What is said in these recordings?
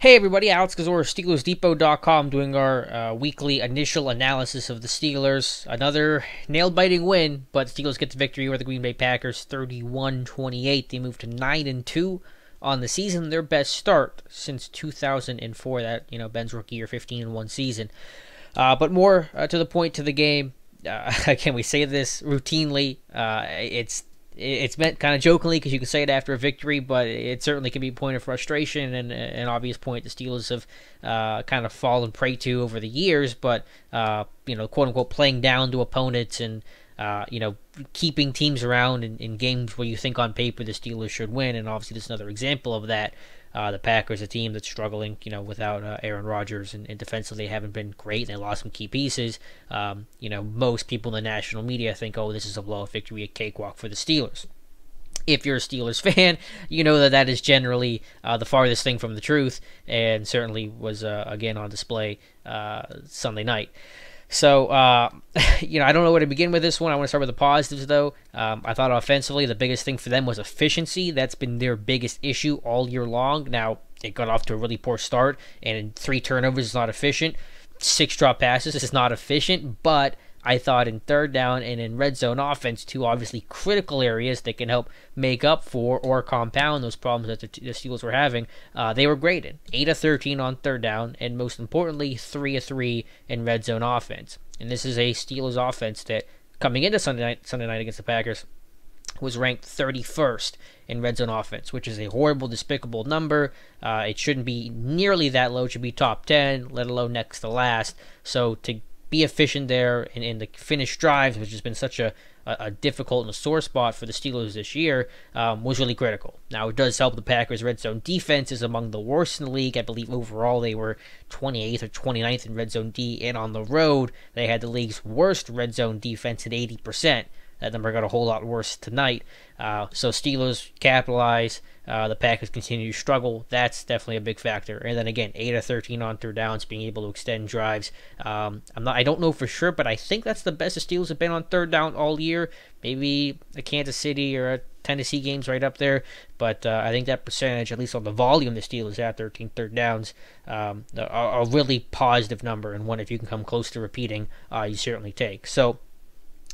Hey everybody, Alex Kozora, SteelersDepot.com, doing our weekly initial analysis of the Steelers. Another nail-biting win, but Steelers get the victory over the Green Bay Packers, 31-28. They move to 9-2 on the season, their best start since 2004. That Ben's rookie year, 15-1 season. But more to the point to the game. Again, we say this routinely. It's meant kind of jokingly because you can say it after a victory, but it certainly can be a point of frustration and an obvious point the Steelers have kind of fallen prey to over the years. But quote unquote, playing down to opponents and keeping teams around in games where you think on paper the Steelers should win. And obviously, this is another example of that. The Packers, a team that's struggling, without Aaron Rodgers, and defensively they haven't been great. They lost some key pieces. Most people in the national media think, oh, this is a blowout victory, a cakewalk for the Steelers. If you're a Steelers fan, you know that is generally the farthest thing from the truth, and certainly was, again, on display Sunday night. So, I don't know where to begin with this one. I want to start with the positives, though. I thought offensively, the biggest thing for them was efficiency. That's been their biggest issue all year long. Now, they got off to a really poor start, and 3 turnovers is not efficient. 6 drop passes is not efficient, but I thought in third down and in red zone offense, 2 obviously critical areas that can help make up for or compound those problems that the Steelers were having, they were great in. 8 of 13 on third down, and most importantly, 3 of 3 in red zone offense. And this is a Steelers offense that, coming into Sunday night against the Packers, was ranked 31st in red zone offense, which is a horrible, despicable number. It shouldn't be nearly that low. It should be top 10, let alone next to last. So to be efficient there and the finish drives, which has been such a difficult and a sore spot for the Steelers this year, was really critical. Now, it does help the Packers' red zone defense is among the worst in the league. I believe overall they were 28th or 29th in red zone D, and on the road they had the league's worst red zone defense at 80%. That number got a whole lot worse tonight. So Steelers capitalize. The Packers continue to struggle. That's definitely a big factor. And then again, 8 of 13 on third downs, being able to extend drives. I don't know for sure, but I think that's the best the Steelers have been on third down all year. Maybe a Kansas City or a Tennessee game's right up there, but I think that percentage, at least on the volume the Steelers had, 13 third downs, a really positive number, and one if you can come close to repeating, you certainly take. So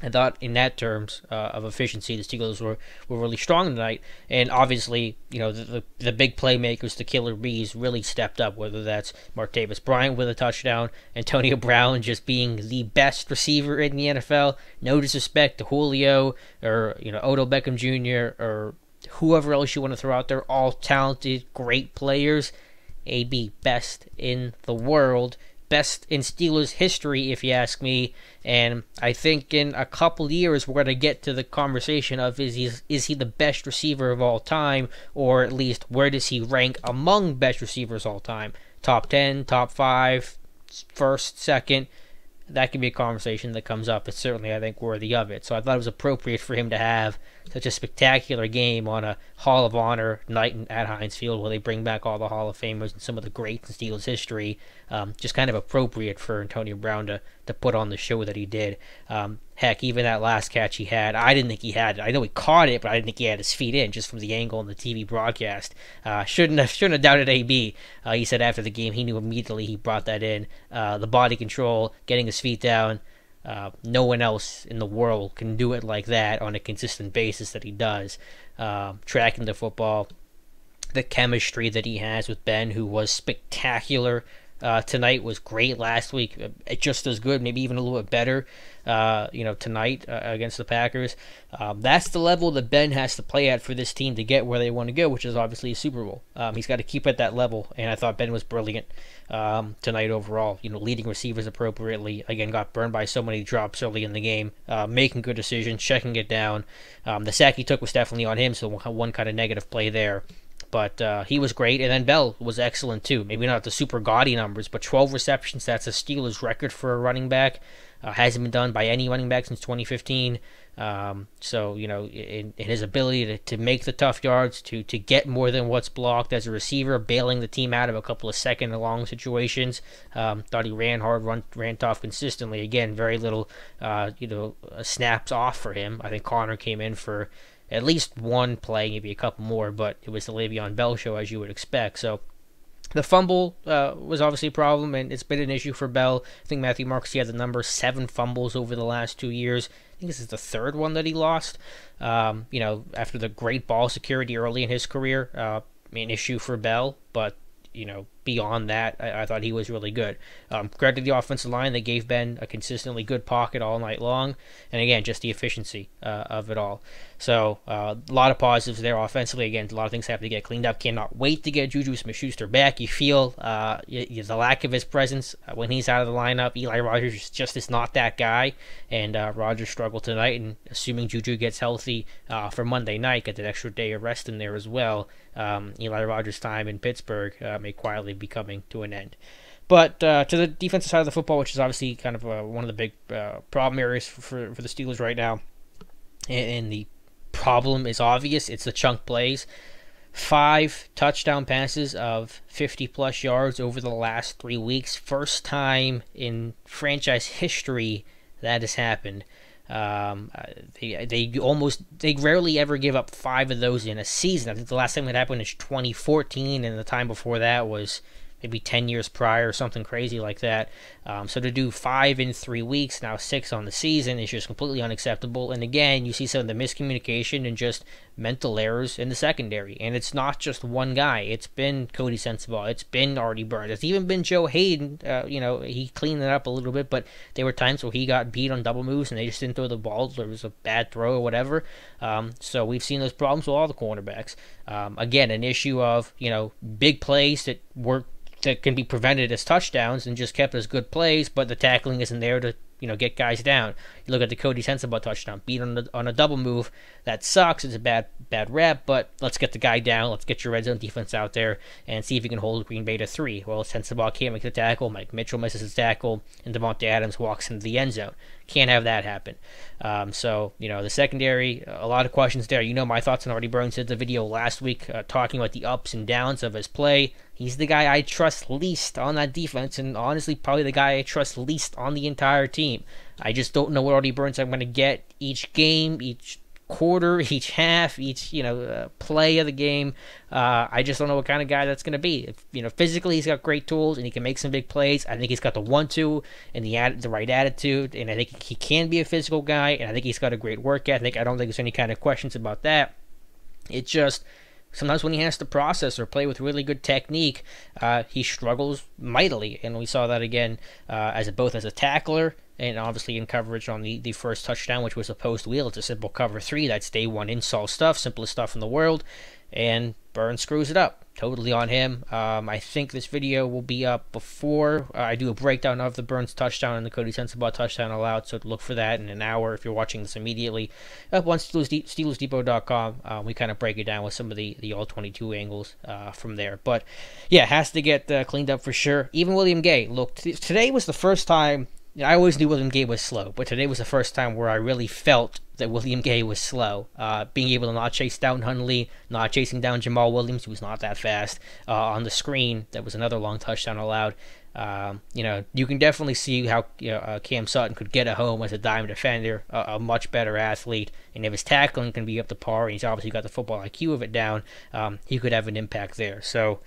I thought in that terms of efficiency, the Steelers were really strong tonight. And obviously, the big playmakers, the killer bees, really stepped up, whether that's Martavis Bryant with a touchdown, Antonio Brown just being the best receiver in the NFL. No disrespect to Julio or, Odell Beckham Jr. or whoever else you want to throw out there. All talented, great players. AB, best in the world. Best in Steelers history, if you ask me. And I think in a couple years we're going to get to the conversation of is he the best receiver of all time, or at least where does he rank among best receivers all time? Top 10, top 5, first, second. That could be a conversation that comes up. It's certainly, I think, worthy of it. So I thought it was appropriate for him to have such a spectacular game on a Hall of Honor night at Heinz Field, where they bring back all the Hall of Famers and some of the greats in Steelers history. Just kind of appropriate for Antonio Brown to put on the show that he did. Heck, even that last catch he had, I didn't think he had it. I know he caught it, but I didn't think he had his feet in, just from the angle in the TV broadcast. Shouldn't have doubted AB. He said after the game he knew immediately he brought that in. The body control, getting his feet down. No one else in the world can do it like that on a consistent basis that he does. Tracking the football, the chemistry that he has with Ben, who was spectacular tonight, was great last week. Just as good, maybe even a little bit better, tonight against the Packers. That's the level that Ben has to play at for this team to get where they want to go, which is obviously a Super Bowl. He's got to keep at that level, and I thought Ben was brilliant tonight overall. Leading receivers appropriately. Again, got burned by so many drops early in the game, making good decisions, checking it down. The sack he took was definitely on him, so one kind of negative play there. But he was great, and then Bell was excellent too. Maybe not the super gaudy numbers, but 12 receptions, that's a Steelers record for a running back. Hasn't been done by any running back since 2015. So, in his ability to make the tough yards, to get more than what's blocked as a receiver, bailing the team out of a couple of second and long situations. Thought he ran hard, ran tough consistently. Again, very little, snaps off for him. I think Connor came in for at least one play, maybe a couple more, but it was the Le'Veon Bell show, as you would expect. So The fumble was obviously a problem, and it's been an issue for Bell. I think Matthew Marquis had the number 7 fumbles over the last 2 years. I think this is the third one that he lost. After the great ball security early in his career, an issue for Bell, but beyond that, I thought he was really good. Credit to the offensive line. They gave Ben a consistently good pocket all night long. And again, just the efficiency of it all. So a lot of positives there offensively. Again, a lot of things have to get cleaned up. Cannot wait to get Juju Smith-Schuster back. You feel the lack of his presence when he's out of the lineup. Eli Rogers just is not that guy. And Rogers struggled tonight. And assuming Juju gets healthy for Monday night, get that extra day of rest in there as well, Eli Rogers' time in Pittsburgh may quietly be coming to an end. But to the defensive side of the football, which is obviously kind of one of the big problem areas for the Steelers right now, and the problem is obvious. It's the chunk plays. 5 touchdown passes of 50-plus yards over the last 3 weeks. First time in franchise history that has happened. They rarely ever give up 5 of those in a season. I think the last time that happened is 2014, and the time before that was maybe 10 years prior or something crazy like that. So to do 5 in 3 weeks, now 6 on the season, is just completely unacceptable. And again, you see some of the miscommunication and just mental errors in the secondary. And it's not just one guy. It's been Cody Sensabaugh. It's been Artie Burns. It's even been Joe Hayden. He cleaned it up a little bit, but there were times where he got beat on double moves and they just didn't throw the ball. There was a bad throw or whatever. So we've seen those problems with all the cornerbacks. Again, an issue of, big plays that can be prevented as touchdowns and just kept as good plays, but the tackling isn't there to get guys down. You look at the Cody Sensabaugh touchdown, beat on a double move. That sucks. It's a bad rep, but let's get the guy down. Let's get your red zone defense out there and see if you can hold Green Bay to 3. Well, Sensabaugh can't make the tackle. Mike Mitchell misses his tackle, and Devontae Adams walks into the end zone. Can't have that happen. The secondary, a lot of questions there. My thoughts on Artie Burns. Did the video last week talking about the ups and downs of his play. He's the guy I trust least on that defense, and honestly, probably the guy I trust least on the entire team. I just don't know what Artie Burns I'm going to get each game, each quarter, each half, each play of the game. I just don't know what kind of guy that's going to be. Physically he's got great tools and he can make some big plays. I think he's got the 1-2 and the right attitude, and I think he can be a physical guy, and I think he's got a great work ethic. I don't think there's any kind of questions about that. It just sometimes when he has to process or play with really good technique, he struggles mightily, and we saw that again both as a tackler and obviously in coverage on the first touchdown, which was a post wheel. It's a simple cover 3. That's day 1 install stuff, simplest stuff in the world, and Burns screws it up. Totally on him. I think this video will be up before I do a breakdown of the Burns touchdown and the Cody Sensabaugh touchdown allowed, so look for that in an hour if you're watching this immediately. Up on SteelersDepot.com, we kind of break it down with some of the all-22 angles from there. But, yeah, has to get cleaned up for sure. Even William Gay, look, today was the first time. I always knew William Gay was slow, but today was the first time where I really felt that William Gay was slow. Being able to not chase down Hundley, not chasing down Jamal Williams, who was not that fast, on the screen. That was another long touchdown allowed. You can definitely see how Cam Sutton could get a home as a dime defender, a much better athlete, and if his tackling can be up to par, and he's obviously got the football IQ of it down, he could have an impact there. So,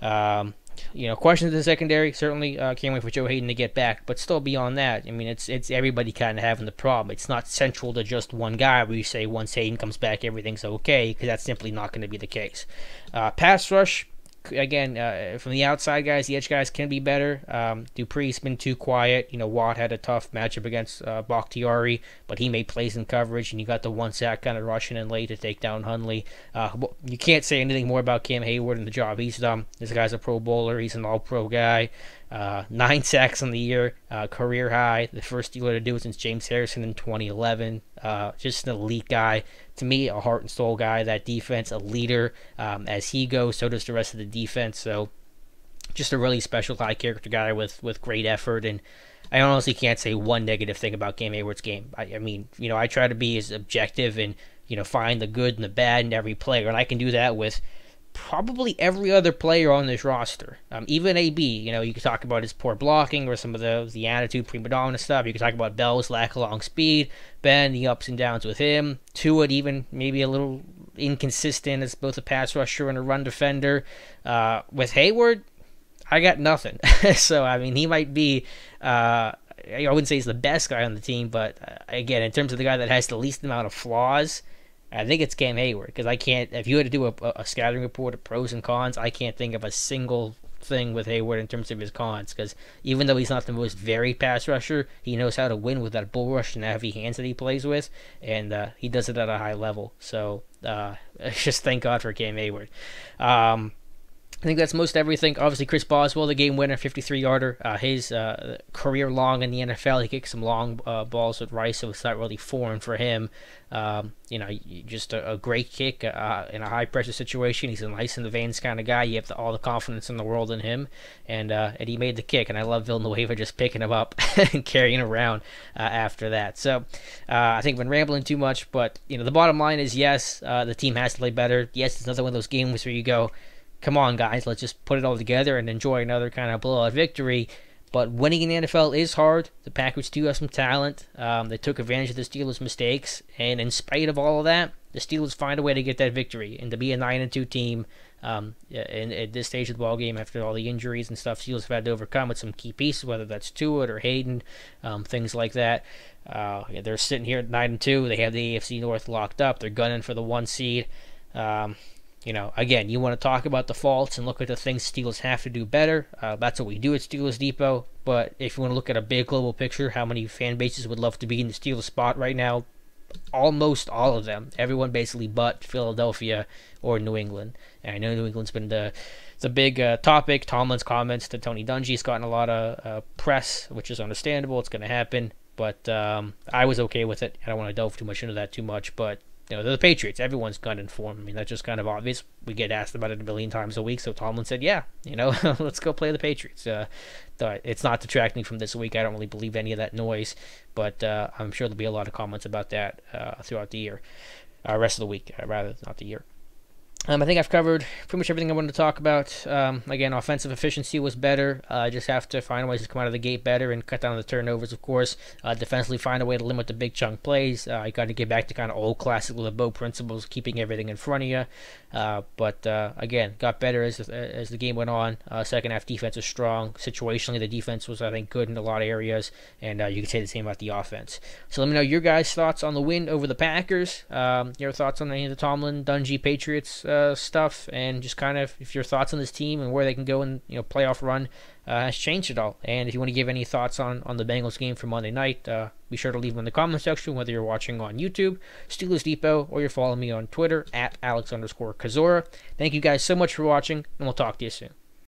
questions in the secondary, certainly can't wait for Joe Hayden to get back, but still beyond that, it's everybody kind of having the problem. It's not central to just one guy where you say once Hayden comes back, everything's okay, because that's simply not going to be the case. Pass rush, again, from the outside guys, the edge guys can be better. Dupree's been too quiet. Watt had a tough matchup against Bakhtiari, but he made plays in coverage, and you got the one sack kind of rushing in late to take down Hundley. You can't say anything more about Cam Hayward and the job he's done. This guy's a Pro Bowler. He's an all-pro guy. 9 sacks on the year, career high. The first Steeler to do it since James Harrison in 2011. Just an elite guy. To me, a heart and soul guy. That defense, a leader. As he goes, so does the rest of the defense. So, just a really special high character guy with great effort. And I honestly can't say one negative thing about Cam Hayward's game. I try to be as objective and find the good and the bad in every player, and I can do that with probably every other player on this roster. Even AB, you could talk about his poor blocking or some of the attitude, prima donna stuff. You could talk about Bell's lack of long speed, Ben, the ups and downs with him. Tuitt, even maybe a little inconsistent as both a pass rusher and a run defender. With Hayward, I got nothing. So I mean, he might be. I wouldn't say he's the best guy on the team, but again, in terms of the guy that has the least amount of flaws, I think it's Cam Hayward, because I can't. If you had to do a scouting report of pros and cons, I can't think of a single thing with Hayward in terms of his cons, because even though he's not the most varied pass rusher, he knows how to win with that bull rush and heavy hands that he plays with, and he does it at a high level. So just thank God for Cam Hayward. I think that's most everything. Obviously, Chris Boswell, the game winner, 53-yarder. His career long in the NFL, he kicked some long balls with Rice, so it's not really foreign for him. Just a great kick in a high-pressure situation. He's a nice-in-the-veins kind of guy. You have all the confidence in the world in him, and he made the kick. And I love Villanueva just picking him up and carrying him around after that. So I think I've been rambling too much, but the bottom line is, yes, the team has to play better. Yes, it's another one of those games where you go, come on, guys, let's just put it all together and enjoy another kind of blowout victory. But winning in the NFL is hard. The Packers do have some talent. They took advantage of the Steelers' mistakes, and in spite of all of that, the Steelers find a way to get that victory. And to be a 9-2 team at this stage of the ball game, after all the injuries and stuff, Steelers have had to overcome with some key pieces, whether that's Tuitt or Hayden, things like that. They're sitting here at 9-2. They have the AFC North locked up. They're gunning for the 1 seed. Again, you want to talk about the faults and look at the things Steelers have to do better. That's what we do at Steelers Depot. But if you want to look at a big global picture, how many fan bases would love to be in the Steelers spot right now? Almost all of them. Everyone basically but Philadelphia or New England. And I know New England's been the big topic. Tomlin's comments to Tony Dungy's gotten a lot of press, which is understandable. It's going to happen. But I was okay with it. I don't want to delve too much into that too much, but they're the Patriots. Everyone's gunning for them. I mean, that's just kind of obvious. We get asked about it a million times a week, so Tomlin said, yeah, let's go play the Patriots. It's not detracting from this week. I don't really believe any of that noise, but I'm sure there'll be a lot of comments about that throughout the year. Rest of the week, rather, not the year. I think I've covered pretty much everything I wanted to talk about. Again, offensive efficiency was better. Just have to find ways to come out of the gate better and cut down the turnovers, of course. Defensively, find a way to limit the big chunk plays. You got to get back to kind of old classic LeBeau principles, keeping everything in front of you. But again, got better as the game went on. Second half defense was strong. Situationally, the defense was, I think, good in a lot of areas. And you could say the same about the offense. So let me know your guys' thoughts on the win over the Packers. Your thoughts on any of the Tomlin, Dungy, Patriots stuff, and just kind of if your thoughts on this team and where they can go in playoff run has changed at all. And if you want to give any thoughts on the Bengals game for Monday night, be sure to leave them in the comment section, whether you're watching on YouTube, Steelers Depot, or you're following me on Twitter at Alex_Kozora. Thank you guys so much for watching, and we'll talk to you soon.